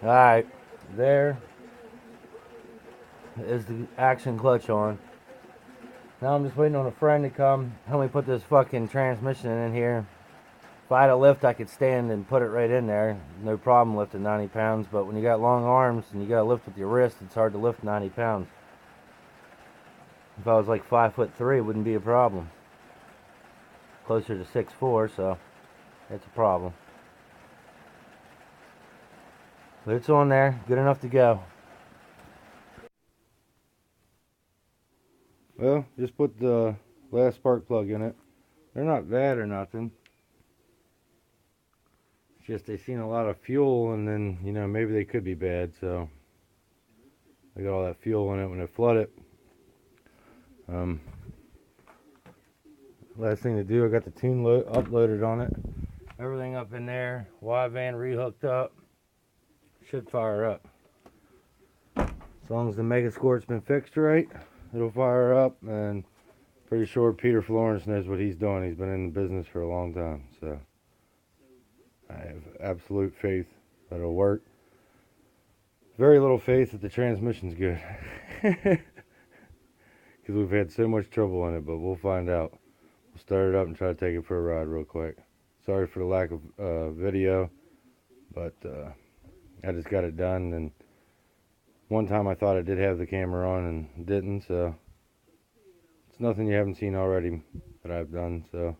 Alright, there is the action clutch on. Now I'm just waiting on a friend to come help me put this fucking transmission in here. If I had a lift, I could stand and put it right in there. No problem lifting 90 pounds, but when you got long arms and you got to lift with your wrist, it's hard to lift 90 pounds. If I was like 5'3", it wouldn't be a problem. Closer to 6'4", so it's a problem. But it's on there, good enough to go. Well, just put the last spark plug in it. They're not bad or nothing. It's just they seen a lot of fuel, and then, you know, maybe they could be bad, so they got all that fuel in it when they flood it. Last thing to do, I got the tune uploaded on it. Everything up in there. Y-van rehooked up. Should fire up. As long as the Mega Squirt's been fixed right, it'll fire up, and pretty sure Peter Florence knows what he's doing. He's been in the business for a long time, so I have absolute faith that it'll work. Very little faith that the transmission's good. Because we've had so much trouble in it, but we'll find out. We'll start it up and try to take it for a ride real quick. Sorry for the lack of video, but I just got it done, and one time I thought I did have the camera on and didn't, so it's nothing you haven't seen already that I've done, so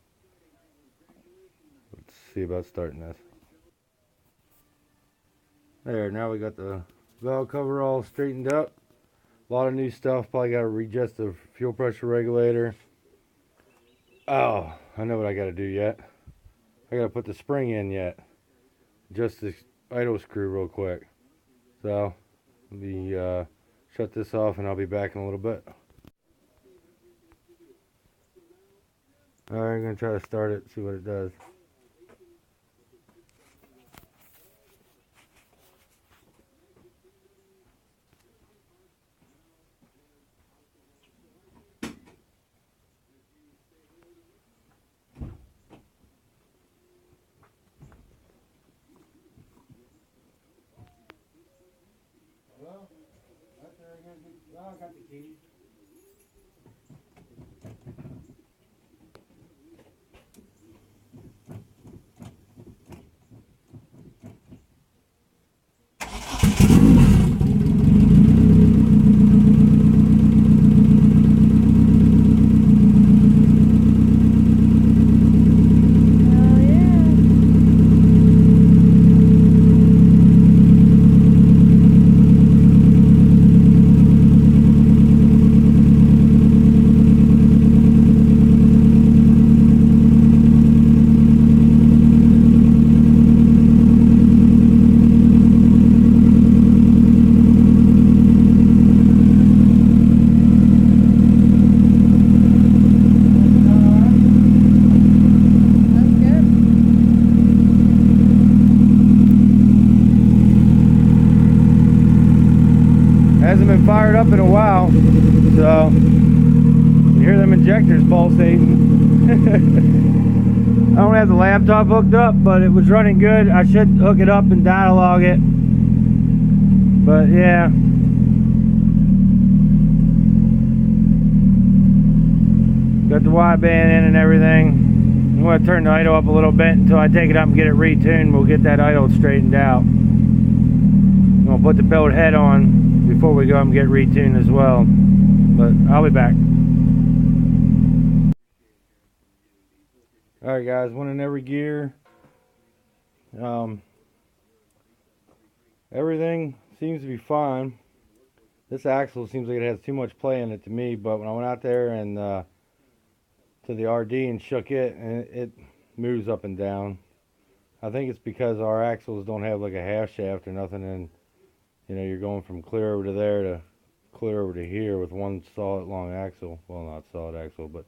let's see about starting this. There, now we got the valve cover all straightened up. A lot of new stuff. Probably got to readjust the fuel pressure regulator. Oh, I know what I got to do yet. I got to put the spring in yet. Just the idle screw real quick. So, let me shut this off and I'll be back in a little bit. Alright, I'm going to try to start it, see what it does. Well, I got the keys. Hasn't been fired up in a while, so you hear them injectors pulsating. I don't have the laptop hooked up, but it was running good. I should hook it up and dialogue it, but yeah. Got the wideband in and everything. I'm going to turn the idle up a little bit until I take it up and get it retuned. We'll get that idle straightened out. I'm going to put the billet head on before we go and get retuned as well, but I'll be back. Alright guys, one in every gear. Everything seems to be fine. This axle seems like it has too much play in it to me, but when I went out there and to the RD and shook it, and it moves up and down. I think it's because our axles don't have like a half shaft or nothing, and you know, you're going from clear over to there to clear over to here with one solid long axle. Well, not solid axle, but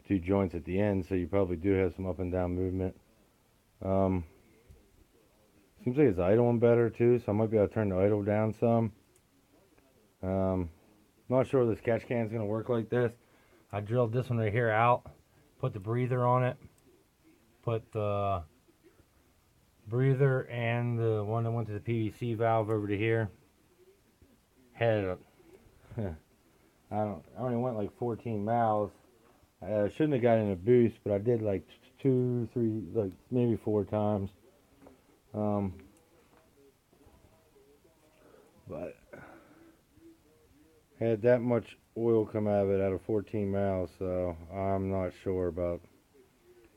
two joints at the end, so you probably do have some up and down movement. Seems like it's idling better too, so I might be able to turn the idle down some. Not sure this catch can is going to work like this. I drilled this one right here out, put the breather on it, put the breather and the one that went to the PVC valve over to here had a, I only went like 14 miles. I shouldn't have gotten a boost, but I did like 2, 3, like maybe 4 times. But had that much oil come out of it out of 14 miles, so I'm not sure about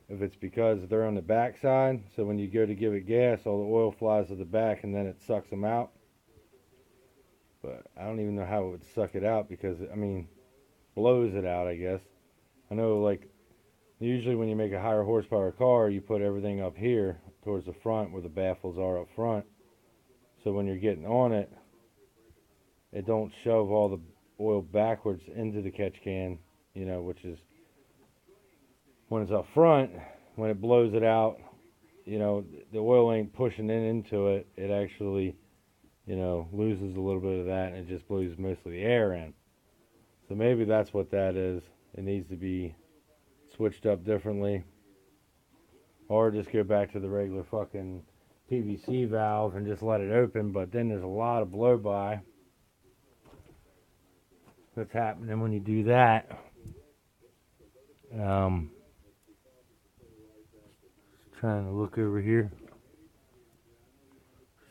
if it's because they're on the back side, so when you go to give it gas, all the oil flies to the back and then it sucks them out. But I don't even know how it would suck it out because, I mean, blows it out, I guess. I know, like, usually when you make a higher horsepower car, you put everything up here towards the front where the baffles are up front. So when you're getting on it, it don't shove all the oil backwards into the catch can, you know, which is when it's up front, when it blows it out, you know, the oil ain't pushing into it. It actually, you know, loses a little bit of that and it just blows most of the air in. So maybe that's what that is. It needs to be switched up differently. Or just go back to the regular fucking PVC valve and just let it open. But then there's a lot of blow by that's happening when you do that. Trying to look over here.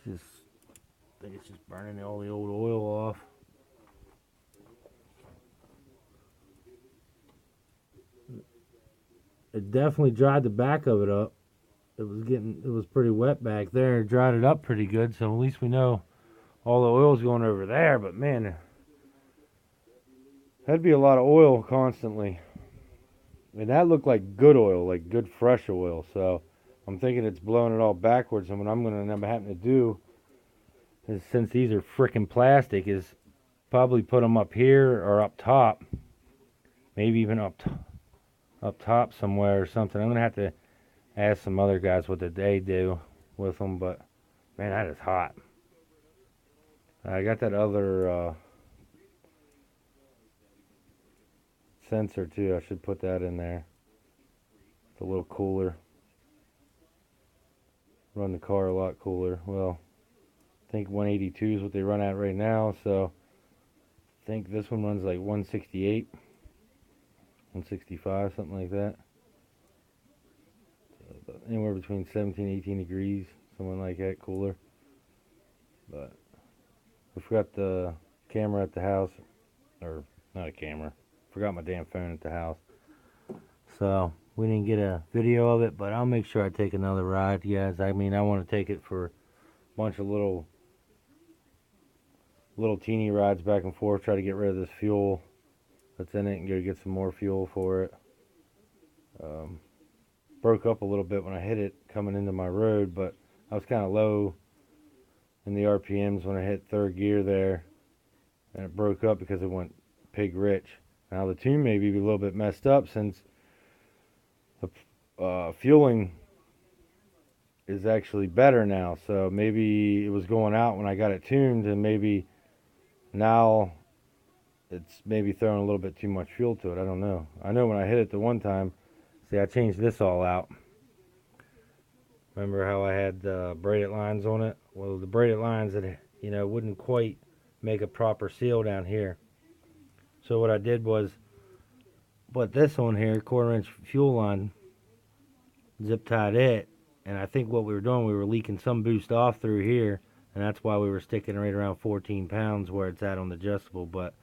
I think it's just burning all the old oil off. It definitely dried the back of it up. It was pretty wet back there. It dried it up pretty good, so at least we know all the oil's going over there. But man, that'd be a lot of oil constantly. And that looked like good oil, like good fresh oil. So I'm thinking it's blowing it all backwards. And what I'm going to end up having to do is, since these are frickin' plastic, is probably put them up here or up top. Maybe even up top somewhere or something. I'm going to have to ask some other guys what they do with them. But man, that is hot. I got that other sensor too. I should put that in there. It's a little cooler. Run the car a lot cooler. Well, I think 182 is what they run at right now. So I think this one runs like 168, 165, something like that. So anywhere between 17 and 18 degrees, something like that, cooler. But I forgot the camera at the house, or not a camera. Forgot my damn phone at the house, so we didn't get a video of it, but I'll make sure I take another ride, guys. I mean, I want to take it for a bunch of little teeny rides back and forth, try to get rid of this fuel that's in it and go get some more fuel for it. Broke up a little bit when I hit it coming into my road, but I was kind of low in the RPMs when I hit third gear there, and it broke up because it went pig rich. Now the tune may be a little bit messed up since the fueling is actually better now. So maybe it was going out when I got it tuned, and maybe now it's maybe throwing a little bit too much fuel to it. I don't know. I know when I hit it the one time, see, I changed this all out. Remember how I had braided lines on it? Well, the braided lines that, you know, wouldn't quite make a proper seal down here. So what I did was put this on here, 1/4 inch fuel line, zip tied it, and I think what we were doing, we were leaking some boost off through here, and that's why we were sticking right around 14 pounds where it's at on the adjustable. But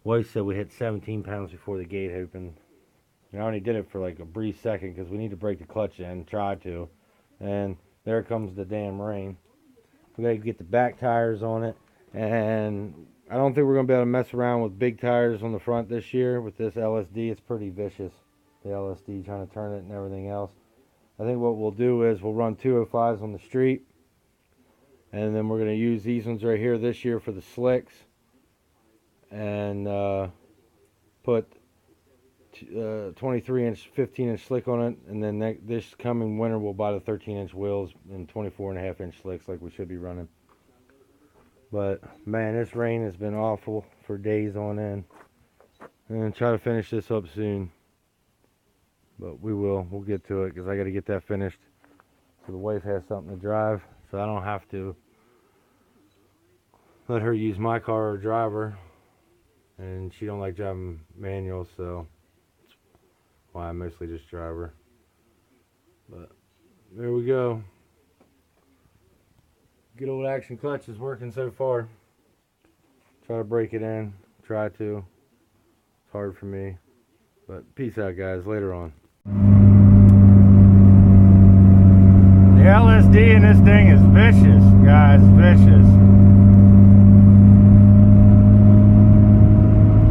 wife said we hit 17 pounds before the gate opened. And I only did it for like a brief second because we need to break the clutch in, try to, and there comes the damn rain. We gotta get the back tires on it, and I don't think we're going to be able to mess around with big tires on the front this year with this LSD. It's pretty vicious, the LSD, trying to turn it and everything else. I think what we'll do is we'll run 205s on the street, and then we're going to use these ones right here this year for the slicks, and put 23-inch, 15-inch slick on it, and then this coming winter we'll buy the 13-inch wheels and 24.5-inch slicks like we should be running. But man, this rain has been awful for days on end. And try to finish this up soon. But we'll get to it because I got to get that finished. so the wife has something to drive, so I don't have to let her use my car or drive her. And she don't like driving manual, so that's why I mostly just drive her. But there we go. Good old action clutch is working so far. Try to break it in. Try to. It's hard for me. But peace out, guys. Later on. The LSD in this thing is vicious, guys. Vicious.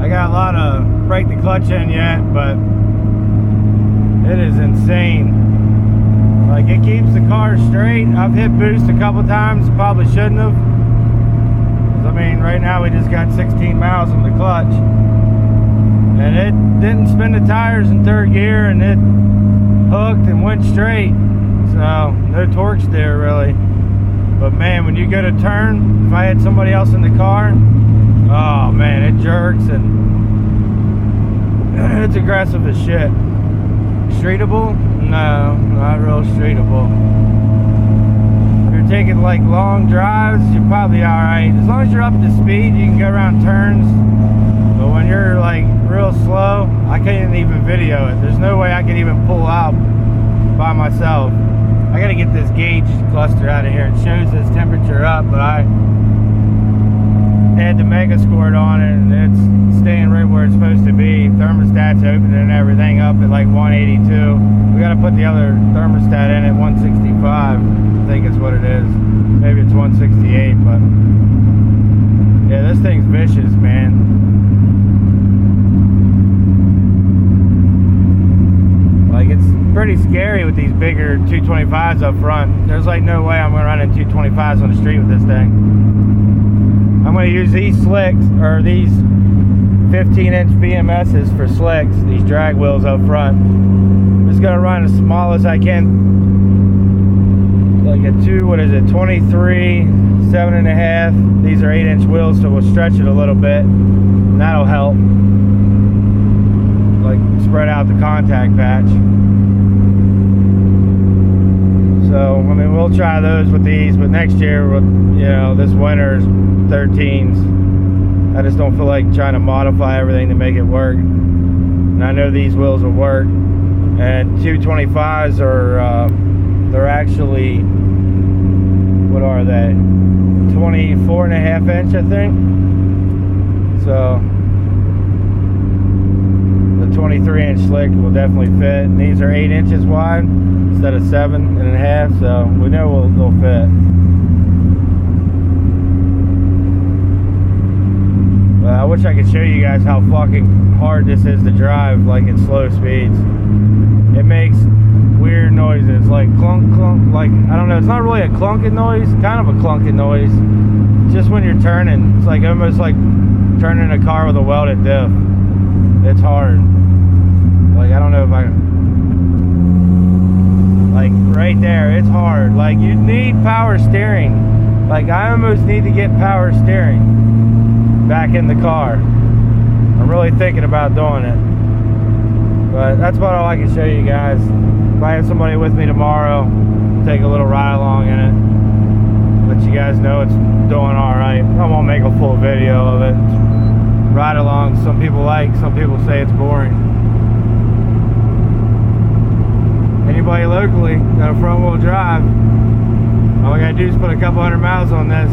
I got a lot of break the clutch in yet, but it is insane. Like, it keeps the car straight. I've hit boost a couple times, probably shouldn't have. I mean, right now we just got 16 miles on the clutch. And it didn't spin the tires in third gear, and it hooked and went straight. So, no torque there really. But man, when you go to turn, if I had somebody else in the car, oh man, it jerks and it's aggressive as shit. Streetable? No, not real streetable. If you're taking like long drives, you're probably alright. As long as you're up to speed, you can go around turns. But when you're like real slow, I can't even video it. There's no way I can even pull out by myself. I gotta get this gauge cluster out of here. It shows this temperature up, but I had the mega squirt on it and it's staying right where it's supposed to be. Thermostat's open and everything up at like 182. We gotta put the other thermostat in at 165. I think it's what it is. Maybe it's 168, but yeah, this thing's vicious, man. Like, it's pretty scary with these bigger 225s up front. There's like no way I'm gonna run in 225s on the street with this thing. I'm going to use these slicks, or these 15-inch VMSs for slicks, these drag wheels up front. I'm just going to run as small as I can. Like a 23, 7.5. These are 8-inch wheels, so we'll stretch it a little bit. And that'll help. Like, spread out the contact patch. So, I mean, we'll try those with these, but next year, you know, this winter's 13s. I just don't feel like trying to modify everything to make it work. And I know these wheels will work. And 225s are, they're actually, what are they? 24.5 inch, I think. So, the 23-inch slick will definitely fit. And these are 8 inches wide instead of 7.5, so we know they'll fit. I wish I could show you guys how fucking hard this is to drive, like at slow speeds. It makes weird noises, like clunk, clunk, like, I don't know, it's not really a clunking noise, kind of a clunking noise. Just when you're turning, it's like almost like turning a car with a welded diff. It's hard. Like, I don't know if I can, like right there, it's hard. Like, you need power steering. Like, I almost need to get power steering back in the car. I'm really thinking about doing it, but that's about all I can show you guys. If I have somebody with me tomorrow, take a little ride along in it, let you guys know it's doing all right. I won't make a full video of it. Ride along, some people like, some people say it's boring. Anybody locally got a front wheel drive, all I gotta do is put a couple hundred miles on this.